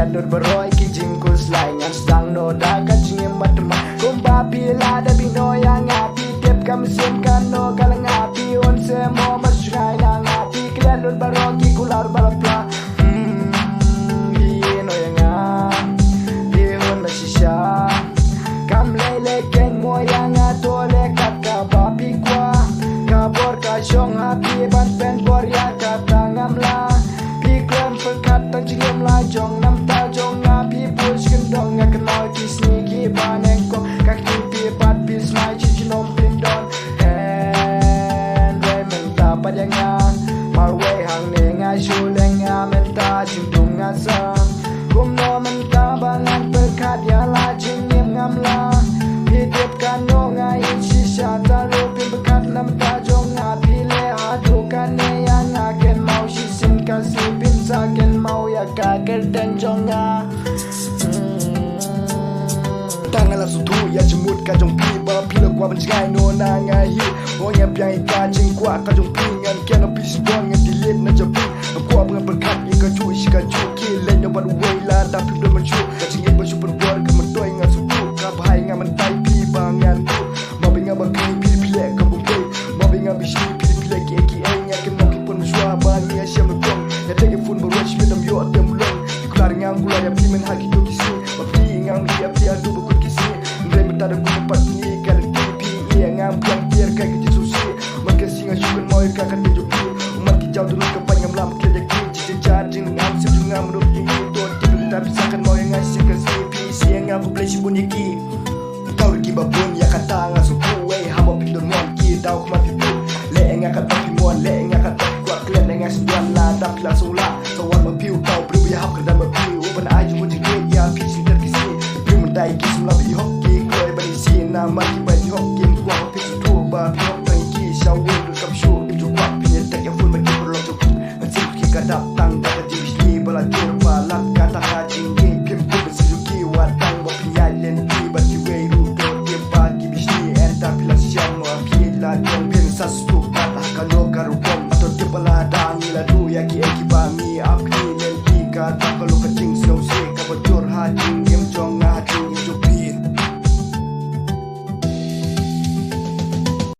kalian dor beroi ki jingkul selain yang sedang noda kajing matema kumba pila da bino yang api tep kam sim kano kalang api on semo masrai nang api kalian dor beroi ki kular balapla bino yang bihun masisha kam lele keng moyang atole kat kabapi kwa kabor ka jong api ban pen bor ya katangam la Perkataan jingim la jong nam ta jong nga people skendong nga kenal kisni ki baneng ko kaki pi pat pi smai chinom pindon and we menta padang nga marwe hang ne nga shuleng nga menta jingdung nga sa kumno menta bangan perkat ya la jingim ngam la hidip kano nga ichi shata rupin perkat nam ta jong nga pile hadu kane yang akan mau shisin kasih saken mau ya kager dan jonga tangan langsung tu ya jemut kajong pi ba pila gua benjai no na ngai oh ya piang ka jing gua kajong pi ngan kena pi sibon ngan dilit na jabi gua bengan berkat ya kaju isi kaju kilen yo ban way la da pi do mencu kajing ibu super bor ke mentoi ngan suku ka bahai ngan mentai pi bangan tu ma bengan bakai pi pilek ke bumpe ma bengan bisi pi pilek ki ngan ke mo ki pun suah bani ya siam tong ya tege fun berush midam yo atem long dikular ngang gula ya pimen haki do kisi bapi ngang dia pi adu buku kisi ndai betada ku pat ni kan pi ya ngam piang pier ka ki susi maka singa syukun moy ka kan jo pi umat ki jau dulu kapan ngam lam ke ki ci charging ngam se ngam ro pi do ti tapi sakan moy ngai si ka si pi si ngam ku play si bunyi ki tau ki babun ya kata ngasu ku we habo pi don mon ki dau ku ma pi le ngaka pi mon le ngaka kalian dengan sebuah lada langsung lah Sawat mapiu tau beri ya hap kerana mapiu Open aja wajah gate ya pisi terkisi Beri mendai ki semula beri hoki Koi beri si nama ki beri hoki Kuah mapi sudu ba Kuah mapi ki syawin rekam syuk Itu kuah pinya tak yang full maki berlong cukup Masih ki kadap tang Daka jibis ni belajar balak Kata kajing ni Pimpu bersejuki Watang mapi nyalen Ki bagi weru Dia bagi bisni Enta pila siang Mapi la jong Bin sasu Kata kano karupong Pala dangi la du ya ki